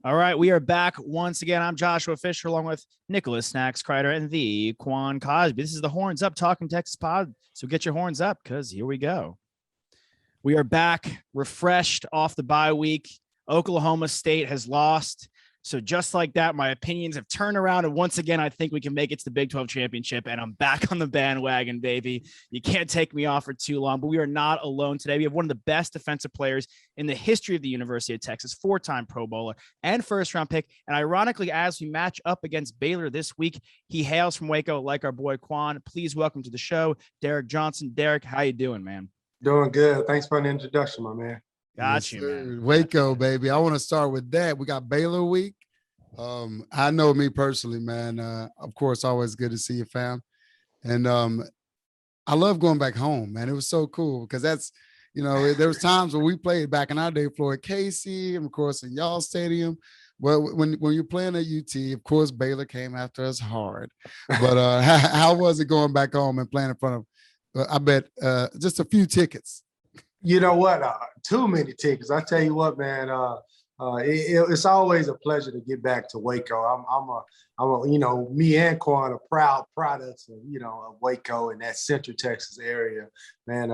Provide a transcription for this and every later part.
All right, we are back once again. I'm Joshua Fisher along with Nicholas Snacks Kreider and the Quan Cosby. This is the Horns Up Talking Texas pod. So get your horns up because here we go. We are back, refreshed off the bye week. Oklahoma State has lost. So just like that, my opinions have turned around. And once again, I think we can make it to the Big 12 championship. And I'm back on the bandwagon, baby. You can't take me off for too long, but we are not alone today. We have one of the best defensive players in the history of the University of Texas, 4-time Pro Bowler and first-round pick. And ironically, as we match up against Baylor this week, he hails from Waco like our boy Quan. Please welcome to the show, Derrick Johnson. Derrick, how you doing, man? Doing good. Thanks for the introduction, my man. Got you, man. Waco, baby. I want to start with that. We got Baylor week. I know me personally, man. Of course, always good to see you, fam. And I love going back home, man. It was so cool because that's, there was times when we played back in our day, Floyd Casey, and of course in y'all stadium. Well, when you're playing at UT, of course, Baylor came after us hard. But how was it going back home and playing in front of, I bet, just a few tickets? You know what? Too many tickets. I tell you what, man. It's always a pleasure to get back to Waco. Me and Quan are proud products of, of Waco and that Central Texas area, man.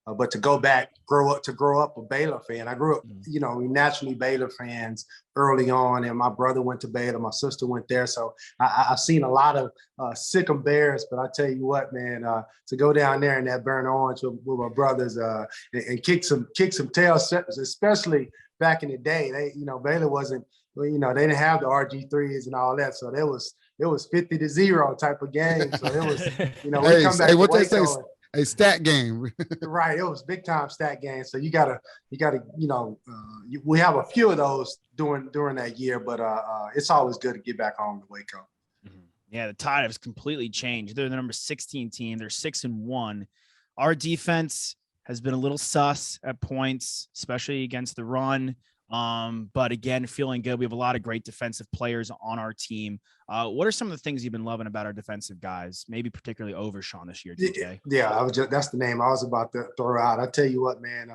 But to go back, grow up a Baylor fan. I grew up, we naturally Baylor fans early on, and my brother went to Baylor, my sister went there. So I've seen a lot of sick 'em Bears, but I tell you what, man, to go down there in that burnt orange with my brothers and kick some tails, especially back in the day, Baylor wasn't, they didn't have the RG3s and all that. So it was 50-0 type of game. So it was, we come back to what Waco, they say, a stat game. Right. It was big time stat game. So you gotta, we have a few of those during that year, but it's always good to get back home to Waco. Yeah, the tide has completely changed. They're the number 16 team. They're 6-1. Our defense has been a little sus at points, especially against the run. But again, feeling good. We have a lot of great defensive players on our team. What are some of the things you've been loving about our defensive guys, maybe particularly Overshawn this year, DJ? Yeah, that's the name I was about to throw out. I tell you what, man,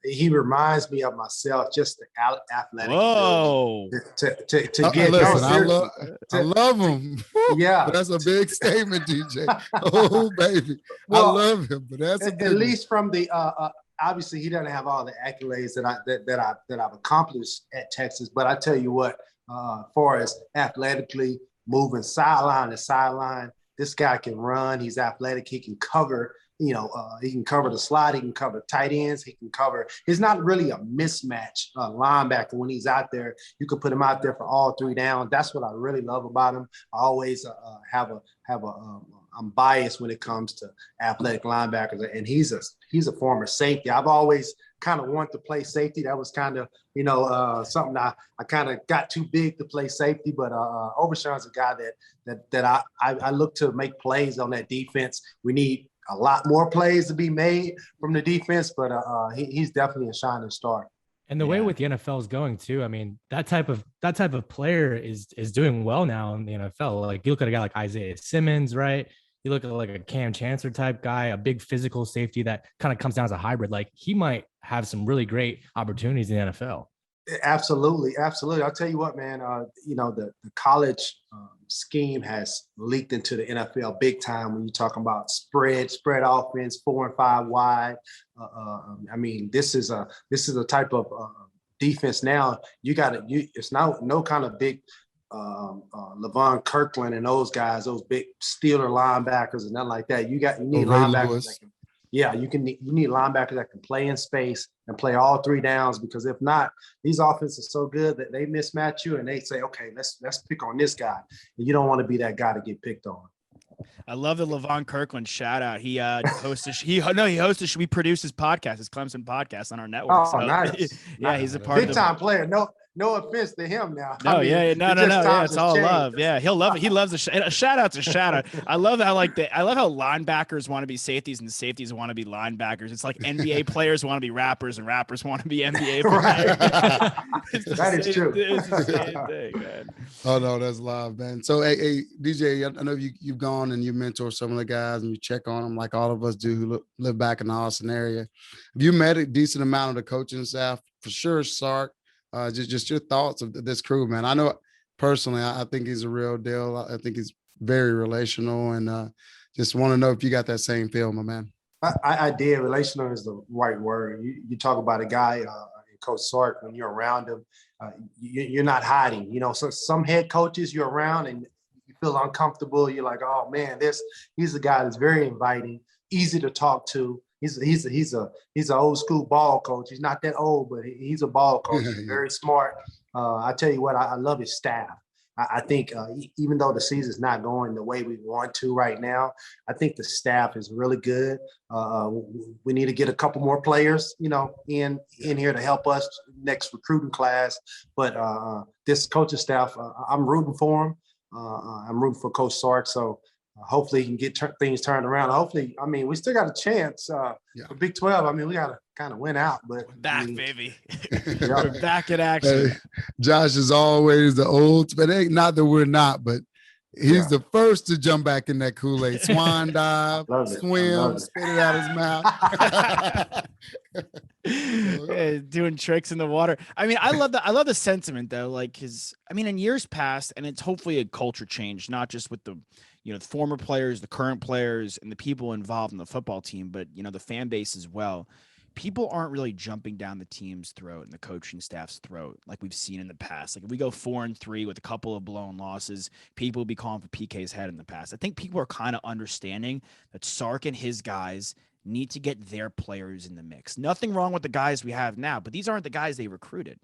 he reminds me of myself, just the athletic. Whoa. To get listen, I love him. Yeah. That's a big statement, DJ. Oh, baby. Well, I love him, but that's at least from the obviously, he doesn't have all the accolades that I've accomplished at Texas. But I tell you what, as far as athletically moving sideline to sideline, this guy can run. He's athletic. He can cover. He can cover the slot. He can cover tight ends. He can cover. He's not really a mismatch linebacker when he's out there. You can put him out there for all three downs. That's what I really love about him. I always I'm biased when it comes to athletic linebackers, and he's a former safety. I've always kind of wanted to play safety. That was kind of, something I kind of got too big to play safety, but Overshawn's a guy that I look to make plays on that defense. We need a lot more plays to be made from the defense, but he's definitely a shining star. And the way with the NFL is going too, I mean, that type of player is doing well now in the NFL. Like you look at a guy like Isaiah Simmons, right? You look at like a Cam Chancellor type guy, a big physical safety that kind of comes down as a hybrid. Like he might have some really great opportunities in the NFL. Absolutely. I'll tell you what, man, the college scheme has leaked into the NFL big time when you're talking about spread offense, 4 and 5 wide. This is a type of defense now. It's now no kind of big Levon Kirkland and those guys, those big Steeler linebackers and nothing like that. You need linebackers. You need linebackers that can play in space and play all three downs, because if not, these offenses are so good that they mismatch you and they say, okay, let's pick on this guy. And you don't want to be that guy to get picked on. I love the Levon Kirkland shout out. He hosted. We produce his podcast, his Clemson podcast on our network. Oh, nice. Yeah, he's a part of big time player. No offense to him now. No, no. It's all love. Yeah, he'll love it. He loves a shout out to shout out. I love how linebackers want to be safeties and safeties want to be linebackers. It's like NBA players want to be rappers and rappers want to be NBA players. That is true. It's the same thing, man. Oh no, that's live, man. So hey, DJ, I know you've gone and you mentor some of the guys and you check on them like all of us do who live back in the Austin area. Have you met a decent amount of the coaching staff? For sure, Sark. Just your thoughts of this crew, man. I know personally, I think he's a real deal. I think he's very relational, and just want to know if you got that same feel, my man. I did. Relational is the right word. You talk about a guy, Coach Sark, when you're around him, you're not hiding. You know, so some head coaches you're around and you feel uncomfortable. You're like, oh man, he's a guy that's very inviting, easy to talk to. He's an old school ball coach. He's not that old, but he's a ball coach. He's very smart. I tell you what, I love his staff. I think even though the season's not going the way we want to right now, I think the staff is really good. We need to get a couple more players, you know, in here to help us next recruiting class. But this coaching staff, I'm rooting for him. I'm rooting for Coach Sark. So hopefully he can get things turned around. Hopefully, I mean, we still got a chance for Big 12. I mean, we got to kind of win out. But we're back, I mean, baby. We're back in action. Hey, Josh is always the old, but not that we're not, but he's the first to jump back in that Kool-Aid. Swan dive, swim, spit it out his mouth. Doing tricks in the water. I mean, I love the sentiment though. Like in years past, and it's hopefully a culture change, not just with the the former players, the current players, and the people involved in the football team, but the fan base as well. People aren't really jumping down the team's throat and the coaching staff's throat like we've seen in the past. Like if we go 4-3 with a couple of blown losses, people will be calling for PK's head in the past. I think people are kind of understanding that Sark and his guys need to get their players in the mix. Nothing wrong with the guys we have now, but these aren't the guys they recruited.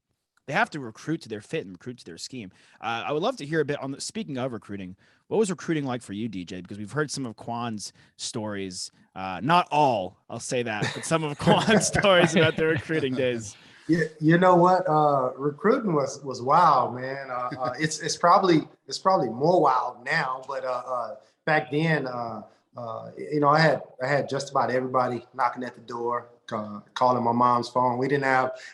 They have to recruit to their fit and recruit to their scheme. I would love to hear a bit on speaking of recruiting. What was recruiting like for you, DJ? Because we've heard some of Quan's stories. Not all, I'll say that, but some of Quan's stories about the recruiting days. Yeah, you know what? Recruiting was wild, man. It's probably more wild now, but back then, I had just about everybody knocking at the door, calling my mom's phone. I didn't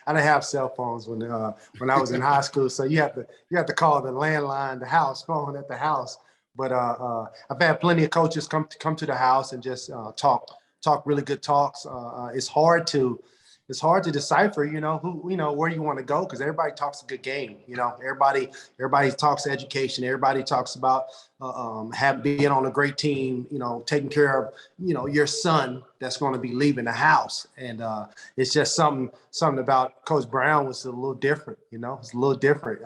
have cell phones when I was in high school, so you have to call the landline, the house phone at the house. But I've had plenty of coaches come to the house and just talk really good talks. It's hard to decipher, who, where you want to go, because everybody talks a good game. Everybody talks education. Everybody talks about being on a great team, taking care of, your son that's going to be leaving the house. And it's just something about Coach Brown was a little different, it's a little different.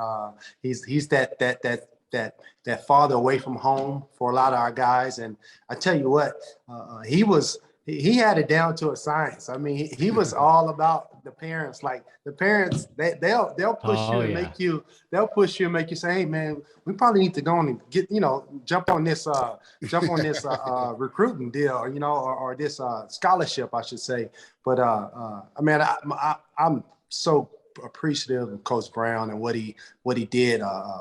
He's that father away from home for a lot of our guys. And I tell you what, he had it down to a science. I mean, he was all about the parents. Like the parents, they'll push you and make you say, hey man, we probably need to go on and get, jump on this recruiting deal, or this scholarship, I should say. But I'm so appreciative of Coach Brown and what he did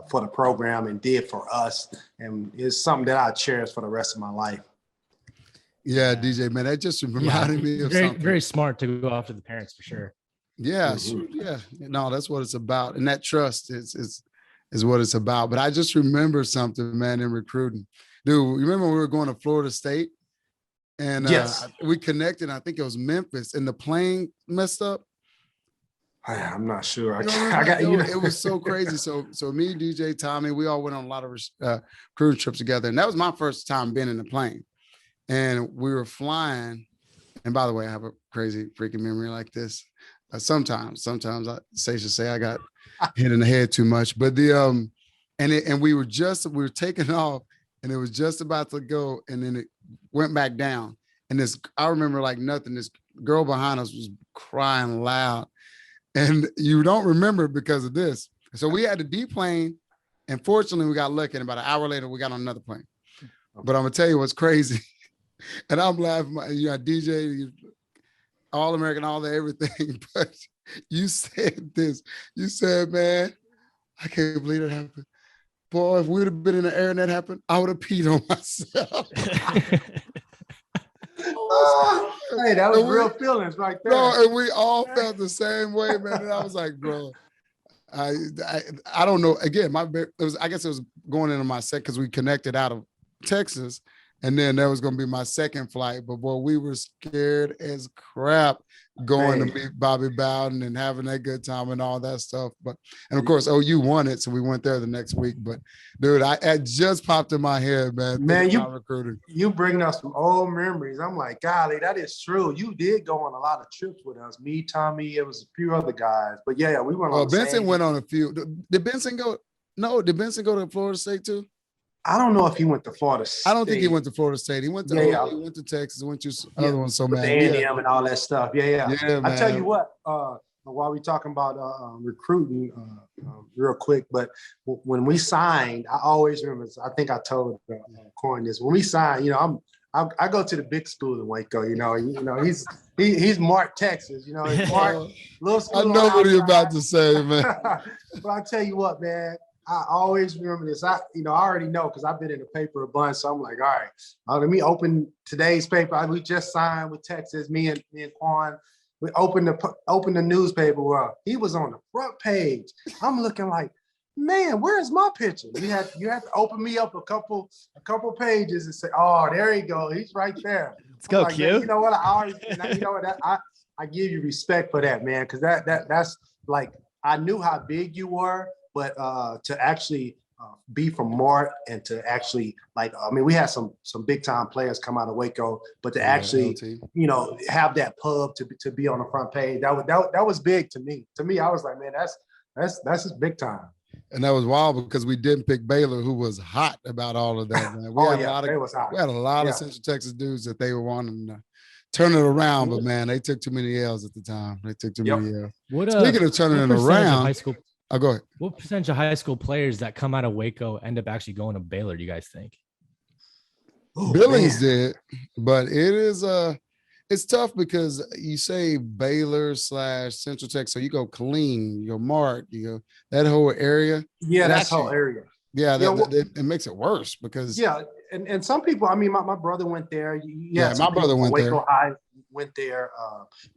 for the program and did for us, and it's something that I cherish for the rest of my life. Yeah, DJ, man, that just reminded me of something. Very smart to go after the parents for sure. Yeah, no, that's what it's about, and that trust is what it's about. But I just remember something, man, in recruiting, dude. You remember when we were going to Florida State, and yes, we connected. I think it was Memphis, and the plane messed up. I'm not sure. It was so crazy. So me, DJ, Tommy, we all went on a lot of cruise trips together, and that was my first time being in a plane. And we were flying. And by the way, I have a crazy freaking memory like this. Sometimes I say I got hit in the head too much. But we were taking off, and it was just about to go, and then it went back down. And I remember like nothing. This girl behind us was crying loud. And you don't remember because of this. So we had to deplane, and fortunately we got lucky. And about an hour later, we got on another plane. But I'm gonna tell you what's crazy. And I'm laughing, DJ, all American, all the everything. But you said this. You said, man, I can't believe it happened. Boy, if we'd have been in the air and that happened, I would have peed on myself. Hey, that was real feelings right there. No, and we all felt the same way, man. And I was like, bro, I don't know. Again, I guess it was going into my set because we connected out of Texas, And then that was going to be my second flight. But boy, we were scared as crap going to meet Bobby Bowden and having that good time and all that stuff. And of course, OU won it. So we went there the next week. But dude, it just popped in my head, man. Man, you bringing us some old memories. I'm like, golly, that is true. You did go on a lot of trips with us. Me, Tommy, it was a few other guys. But yeah, we went on. Benson went on a few. Did Benson go? No, did Benson go to Florida State too? I don't know if he went to Florida State. I don't think he went to Florida State. He went to he went to Texas, went to other ones. So man, the A&M and all that stuff. Yeah, man. I tell you what, while we talking about recruiting real quick, but when we signed, I always remember, I think I told Corin this, when we signed, I go to the big school in Waco, he's Mark, Texas, Mark, little school. I know what you're about to say, man. But I tell you what, man, I always remember this. I already know because I've been in the paper a bunch. So I'm like, all right, let me open today's paper. We just signed with Texas. Me and Quan. We opened the newspaper. Well, he was on the front page. I'm looking like, man, where's my picture? You have to open me up a couple pages and say, oh, there you go. He's right there. Let's go, like, Q. You know what? I give you respect for that, man, because that's like, I knew how big you were. But to actually be from Mart and to actually we had some big time players come out of Waco, but to actually have that pub to be on the front page, that was big to me. To me, I was like, man, that's just big time. And that was wild because we didn't pick Baylor, who was hot about all of that, man. We had a lot of Central Texas dudes that they were wanting to turn it around, but man, they took too many L's at the time. They took too many L's. Speaking of turning it around, high school. Oh, go ahead. What percentage of high school players that come out of Waco end up actually going to Baylor, do you guys think? Billings did, but it's tough because you say Baylor / Central Texas, so you go Killeen, you go Mart, you go that whole area. Yeah, that's whole area. Yeah, it makes it worse because and some people. I mean, my brother went there. My brother went there. Waco High went there,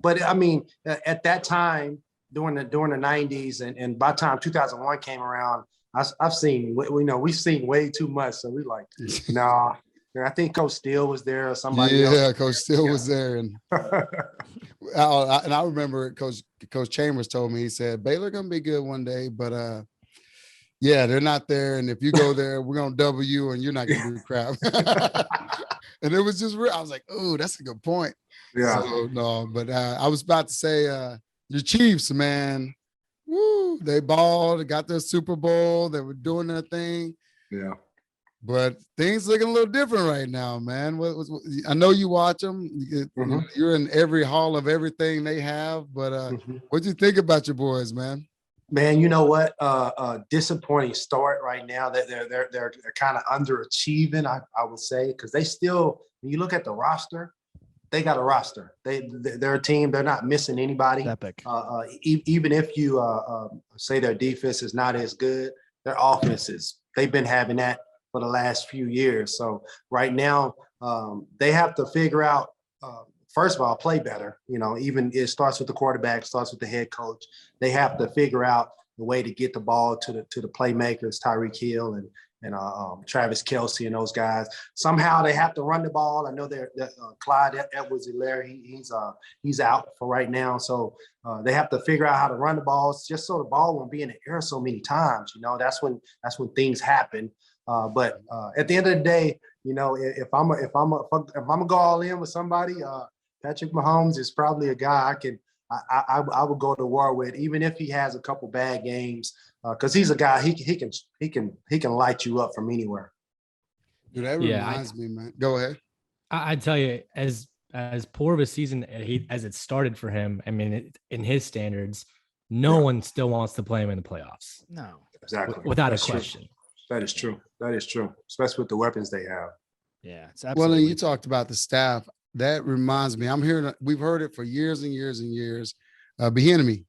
but I mean, at that time. During the 90s and by the time 2001 came around, I've seen, we've seen way too much. So we like, nah. I think Coach Steele was there or somebody else. Yeah, Coach Steele was there. And I remember Coach Chambers told me, he said, Baylor going to be good one day, but they're not there. And if you go there, we're going to double you and you're not going to do crap. And it was just real. I was like, oh, that's a good point. Yeah. So, no, but I was about to say, the Chiefs, man, woo, they balled, they got their Super Bowl, they were doing their thing. Yeah. But things looking a little different right now, man. I know you watch them. You're in every hall of everything they have, but what do you think about your boys, man? Man, you know what? Disappointing start right now. That they're kind of underachieving, I would say, because they still, when you look at the roster, they got a roster. They're a team. They're not missing anybody. Epic. Even if you say their defense is not as good, their offenses, they've been having that for the last few years. So right now, they have to figure out, first of all, play better. Even it starts with the quarterback, starts with the head coach. They have to figure out the way to get the ball to the playmakers, Tyreek Hill and Travis Kelce and those guys. Somehow they have to run the ball. I know they're Clyde Edwards-Helaire, he's out for right now. So they have to figure out how to run the ball just so the ball won't be in the air so many times. That's when things happen. But at the end of the day, if I'm gonna go all in with somebody, Patrick Mahomes is probably a guy I would go to war with, even if he has a couple bad games, because he's a guy he can light you up from anywhere. Dude, that reminds me, man. Go ahead. I tell you, as poor of a season as it started for him, I mean, in his standards, no one still wants to play him in the playoffs. No, exactly, without a question. True. That is true. That is true, especially with the weapons they have. Yeah, it's absolutely. Well, and you talked about the staff. That reminds me, we've heard it for years and years and years. Bieniemy,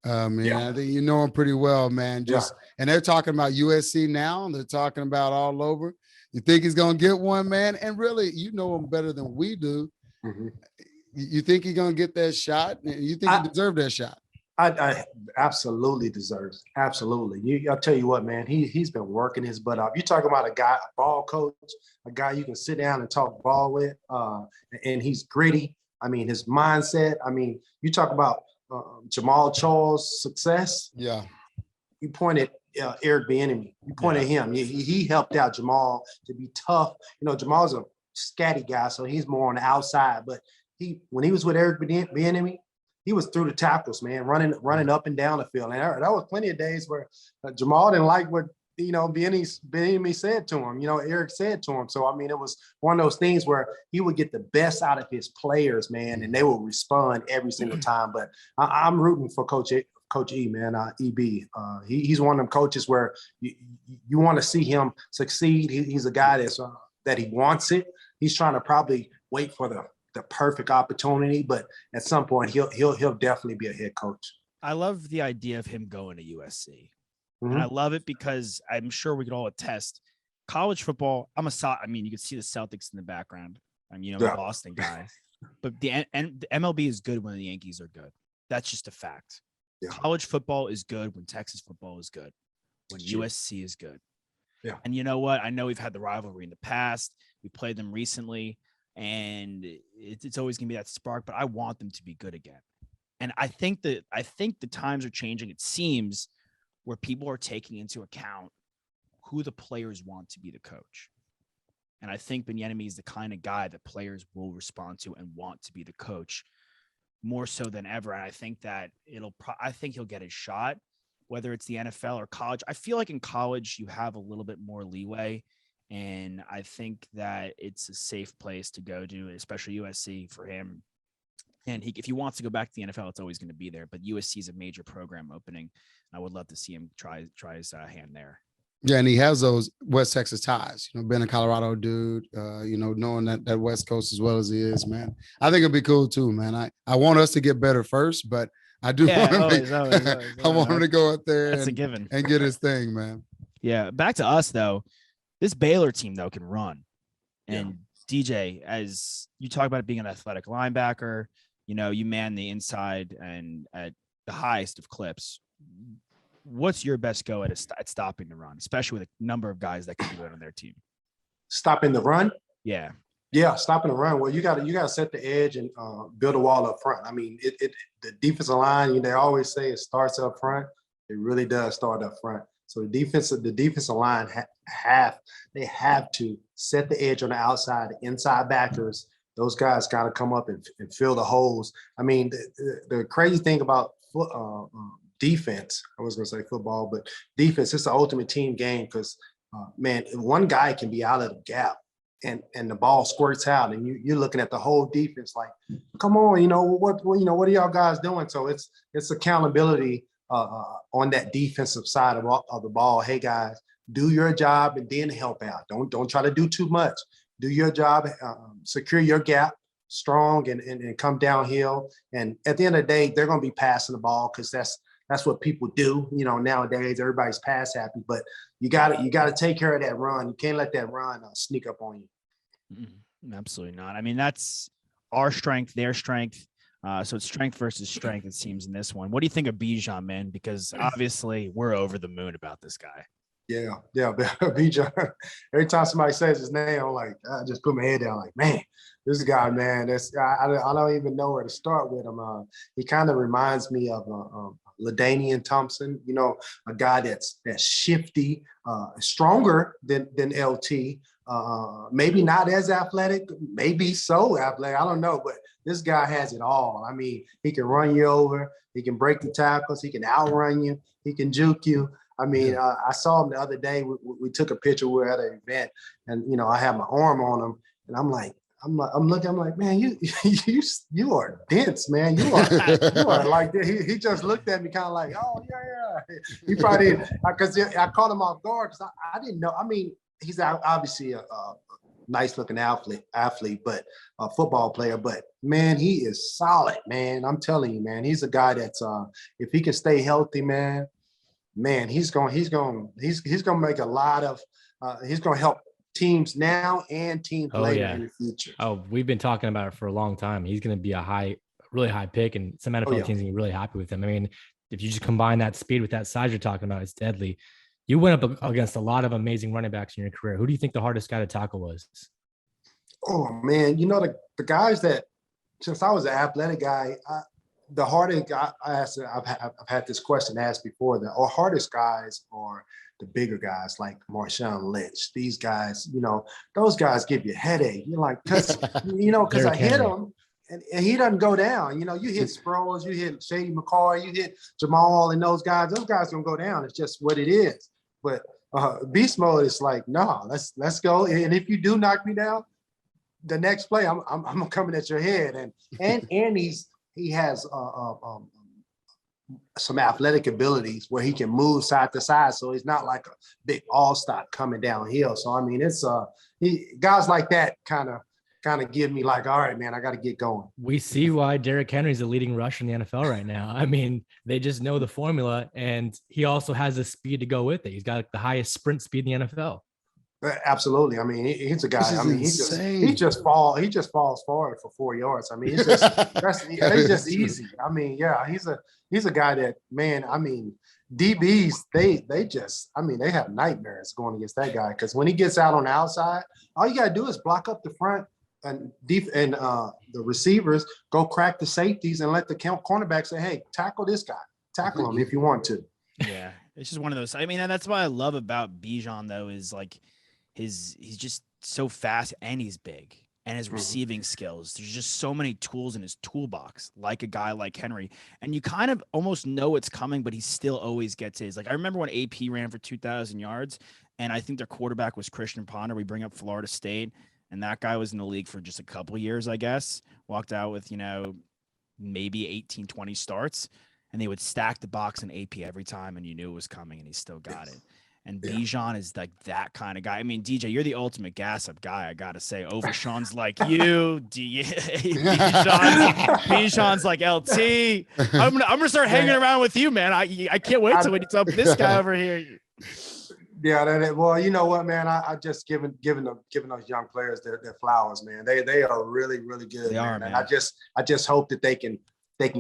I think you know him pretty well, man. And they're talking about USC now. They're talking about all over. You think he's gonna get one, man? And really, you know him better than we do. Mm-hmm. You think he's gonna get that shot? You think he deserved that shot? I absolutely deserves. Absolutely. I'll tell you what, man, he's been working his butt off. You talking about a guy, a ball coach, a guy you can sit down and talk ball with, and he's gritty. I mean, his mindset. I mean, you talk about Jamal Charles' success. Yeah. You pointed Eric Bieniemy. You pointed him. He helped out Jamal to be tough. You know, Jamal's a scatty guy, so he's more on the outside. But when he was with Eric Bieniemy, he was through the tackles, man, running up and down the field. And that was plenty of days where Jamal didn't like what, Bieniemy said to him, Eric said to him. So, I mean, it was one of those things where he would get the best out of his players, man, and they will respond every single time. But I'm rooting for Coach E, man, EB. He's one of them coaches where you want to see him succeed. He's a guy that he wants it. He's trying to probably wait for the perfect opportunity, but at some point he'll definitely be a head coach. I love the idea of him going to USC. And I love it because I'm sure we could all attest college football. You can see the Celtics in the background. I'm a Boston guy, but the MLB is good when the Yankees are good. That's just a fact. Yeah. College football is good when Texas football is good, when USC is good. Yeah. And you know what? I know we've had the rivalry in the past. We played them recently, and it's always going to be that spark, but I want them to be good again. And I think the times are changing. It seems where people are taking into account who the players want to be the coach. And I think Bieniemy is the kind of guy that players will respond to and want to be the coach more so than ever. And I think that I think he'll get his shot, whether it's the NFL or college. I feel like in college you have a little bit more leeway, and I think that it's a safe place to go to, especially USC for him. And if he wants to go back to the NFL, it's always going to be there. But USC is a major program opening. I would love to see him try his hand there. Yeah, and he has those West Texas ties. Being a Colorado dude, knowing that West Coast as well as he is, man. I think it'd be cool too, man. I want us to get better first, but I do want him I want him to go out there a given and get his thing, man. Yeah, back to us though. This Baylor team though can run, and DJ, as you talk about it being an athletic linebacker, you man the inside and at the highest of clips. What's your best go at stopping the run, especially with a number of guys that can do it on their team? Stopping the run? Yeah, stopping the run. Well, you got to set the edge and build a wall up front. I mean, the defensive line, they always say it starts up front. It really does start up front. So the defensive line they have to set the edge on the outside, the inside backers. Those guys got to come up and fill the holes. I mean, the crazy thing about defense, I was going to say football, but defense, it's the ultimate team game because, man, one guy can be out of the gap and the ball squirts out and you're looking at the whole defense like, come on, what are y'all guys doing? So it's accountability on that defensive side of the ball. Hey, guys, do your job and then help out. Don't try to do too much. Do your job, secure your gap, strong and come downhill. And at the end of the day, they're going to be passing the ball because that's what people do. Nowadays everybody's pass happy, but you got to take care of that run. You can't let that run sneak up on you. Absolutely not. I mean, that's our strength, their strength. So it's strength versus strength, it seems, in this one. What do you think of Bijan, man? Because obviously we're over the moon about this guy. Yeah, Bijan. Every time somebody says his name, I'm like, I just put my head down, like, man, this guy, man. I don't even know where to start with him. He kind of reminds me of LaDainian Thompson. A guy that's shifty, stronger than LT. Maybe not as athletic, maybe so athletic. I don't know, but this guy has it all. I mean, he can run you over. He can break the tackles. He can outrun you. He can juke you. I mean, I saw him the other day. We took a picture. We were at an event, and I had my arm on him, and I'm looking. I'm like, man, you are dense, man. You are like this. He just looked at me kind of like, oh yeah. He probably because I caught him off guard because I didn't know. I mean, he's obviously a nice looking athlete, but a football player. But man, he is solid, man. I'm telling you, man. He's a guy that's if he can stay healthy, man, he's going to make a lot of he's going to help teams now and teams later in the future. Oh, we've been talking about it for a long time. He's going to be a high really high pick, and some NFL teams are really happy with him. I mean, if you just combine that speed with that size you're talking about, it's deadly. You went up against a lot of amazing running backs in your career. Who do you think the hardest guy to tackle was? Oh man, the guys that, since I was an athletic guy, the hardest guy I've had this question asked before. The hardest guys are the bigger guys like Marshawn Lynch. These guys, those guys give you a headache. You're like, because I hit him and he doesn't go down. You hit Sproles, you hit Shady McCoy, you hit Jamal, and those guys don't go down. It's just what it is. But beast mode is like, no, let's go. And if you do knock me down, the next play, I'm coming at your head. And he has some athletic abilities where he can move side to side. So he's not like a big all-star coming downhill. So I mean, it's guys like that kind of give me like, all right, man, I got to get going. We see why Derrick Henry is the leading rusher in the NFL right now. I mean, they just know the formula, and he also has the speed to go with it. He's got the highest sprint speed in the NFL. Absolutely. I mean, he's a guy. I mean, he just falls forward for 4 yards. I mean, it's just easy. I mean, yeah, he's a guy that, man. I mean, DBs they have nightmares going against that guy, because when he gets out on the outside, all you gotta do is block up the front and the receivers, go crack the safeties and let the cornerback say, hey, tackle this guy, tackle him if you want to. Yeah, it's just one of those. I mean, and that's what I love about Bijan though, is like he's just so fast and he's big, and his receiving skills. There's just so many tools in his toolbox, like a guy like Henry, and you kind of almost know it's coming, but he still always gets his. Like I remember when AP ran for 2,000 yards, and I think their quarterback was Christian Ponder. We bring up Florida State, and that guy was in the league for just a couple of years, I guess. Walked out with maybe 18, 20 starts, and they would stack the box in AP every time, and you knew it was coming, and he still got it. And Bijan is like that kind of guy. I mean, DJ, you're the ultimate gas up guy, I gotta say. Overshawn's like you. Bijan's like LT. I'm gonna start hanging around with you, man. I can't wait till we talk this guy over here. Yeah, well, you know what, man? I just giving those young players their flowers, man. They are really, really good. They are, man. And I just hope that they can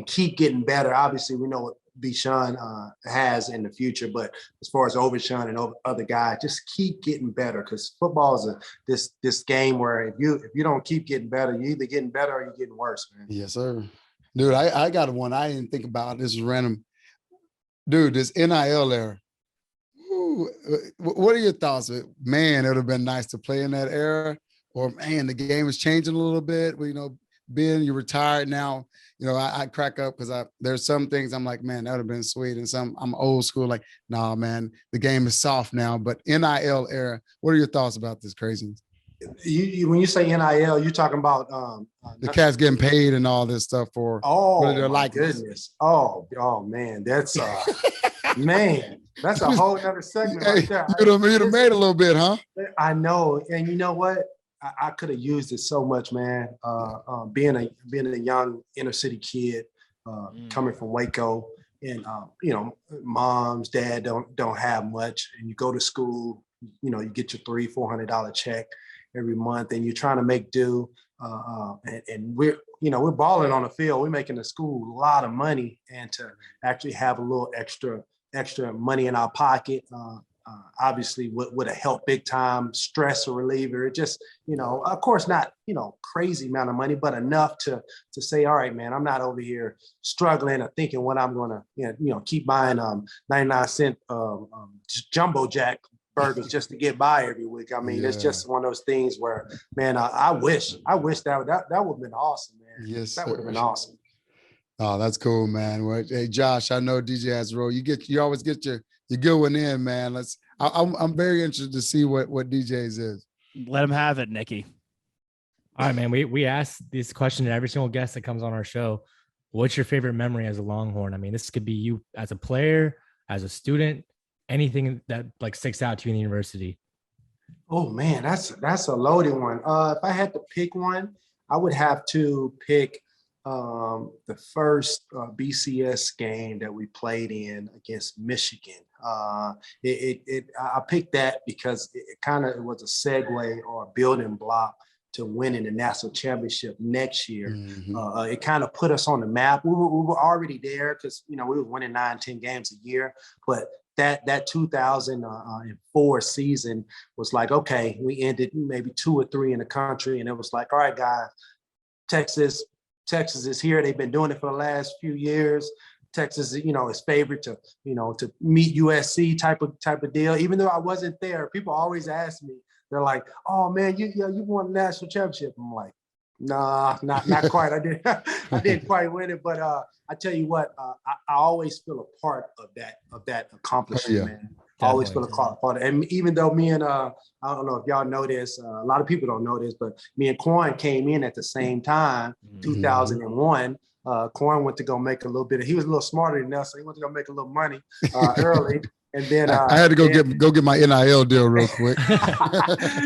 keep getting better. Obviously, we know what Bijan has in the future, but as far as Overshawn and other guys, just keep getting better, because football is this game where if you don't keep getting better, you're either getting better or you're getting worse, man. Yes, sir. Dude, I got one I didn't think about. This is random. Dude, this NIL era. Ooh, what are your thoughts? Man, it would have been nice to play in that era. Or, man, the game is changing a little bit. Well, Ben, you're retired now. I crack up because there's some things I'm like, man, that would have been sweet. And some I'm old school, like, nah, man, the game is soft now. But NIL era, what are your thoughts about this craziness? When you say NIL, you're talking about the cats getting paid and all this stuff for their goodness. Oh man, that's man, that's a whole other segment right there. You'd have made a little bit, huh? I know, and you know what? I could have used it so much, man. Being a young inner city kid, coming from Waco, and moms, dad don't have much, and you go to school, you get your $300-$400 check every month, and you're trying to make do. And we're balling on the field. We're making the school a lot of money, and to actually have a little extra money in our pocket. Obviously would have helped big time, stress reliever. It just, of course not, crazy amount of money, but enough to say, all right, man, I'm not over here struggling or thinking what I'm going to, keep buying 99-cent jumbo jack burgers just to get by every week. I mean, It's just one of those things where, man, I wish that would have been awesome, man. Yes, that would have been awesome. Oh, that's cool, man. Well, hey, Josh, I know DJ has a role. You always get your good one in, man. I'm very interested to see what DJ's is. Let him have it, Nikki. All right, man. We ask this question to every single guest that comes on our show. What's your favorite memory as a Longhorn? I mean, this could be you as a player, as a student, anything that like sticks out to you in the university. Oh man, that's a loaded one. If I had to pick one, I would have to pick the first BCS game that we played in against Michigan. I picked that because it kind of was a segue or a building block to winning the national championship next year. Mhm. It kind of put us on the map. We were already there because, we were winning 9, 10 games a year. But that 2004 season was like, okay, we ended maybe 2 or 3 in the country. And it was like, all right, guys, Texas is here. They've been doing it for the last few years. Texas, is favored to meet USC type of deal. Even though I wasn't there, people always ask me, they're like, "Oh man, you won the national championship." I'm like, "Nah, not quite. I didn't quite win it, but I tell you what, I always feel a part of that accomplishment, yeah. man. I always feel a part of it. And even though me and I don't know if y'all know this, a lot of people don't know this, but me and Quan came in at the same time, 2001. Quan went to go make a little bit. He was a little smarter than us, so he went to go make a little money early. And then I had to go get my NIL deal real quick.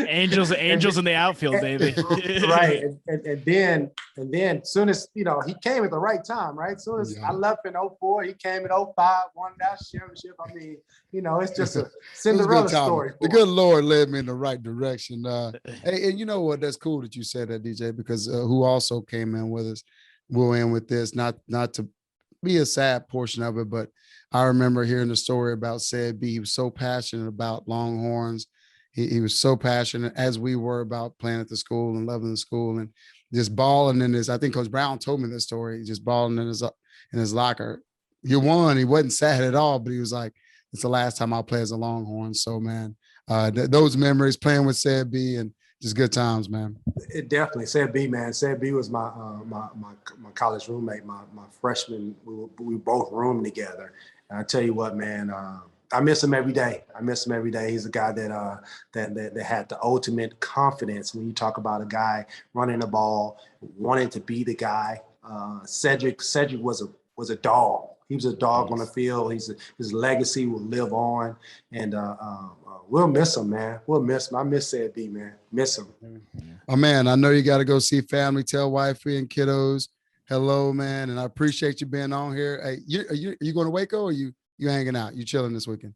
Angels in the outfield, baby. Right. And then soon as he came at the right time, right? Soon as I left in 04, he came in 05, won that championship. I mean, it's just a Cinderella story. The good Lord led me in the right direction. Hey, and you know what? That's cool that you said that, DJ, because who also came in with us, we'll end with this, not to be a sad portion of it, but I remember hearing the story about Said B. He was so passionate about Longhorns. He was so passionate, as we were, about playing at the school and loving the school and just balling in his. I think Coach Brown told me this story. Just balling in his locker. You won. He wasn't sad at all, but he was like, "It's the last time I'll play as a Longhorn." So, man, those memories playing with Said B and just good times, man. It definitely. Said B, man. Said B was my college roommate, my freshman. We both roomed together. And I tell you what, man, I miss him every day. He's a guy that had the ultimate confidence. When you talk about a guy running the ball, wanting to be the guy, Cedric was a dog. He was a dog on the field. His legacy will live on, and we'll miss him, man. We'll miss him. I miss Said B, man. Miss him. Oh man, I know you got to go see family. Tell wifey and kiddos hello, man, and I appreciate you being on here. Hey, you going to Waco, or you hanging out? You chilling this weekend?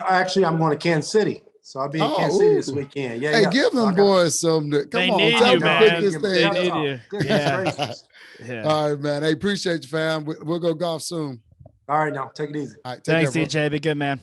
Actually, I'm going to Kansas City. So I'll be in Kansas City this weekend. Yeah, hey, give them boys some. Come on, need you, man. They need you. Yeah. All right, man. Hey, appreciate you, fam. We'll go golf soon. All right, now take it easy. All right, Thanks, care, DJ. Be good, man.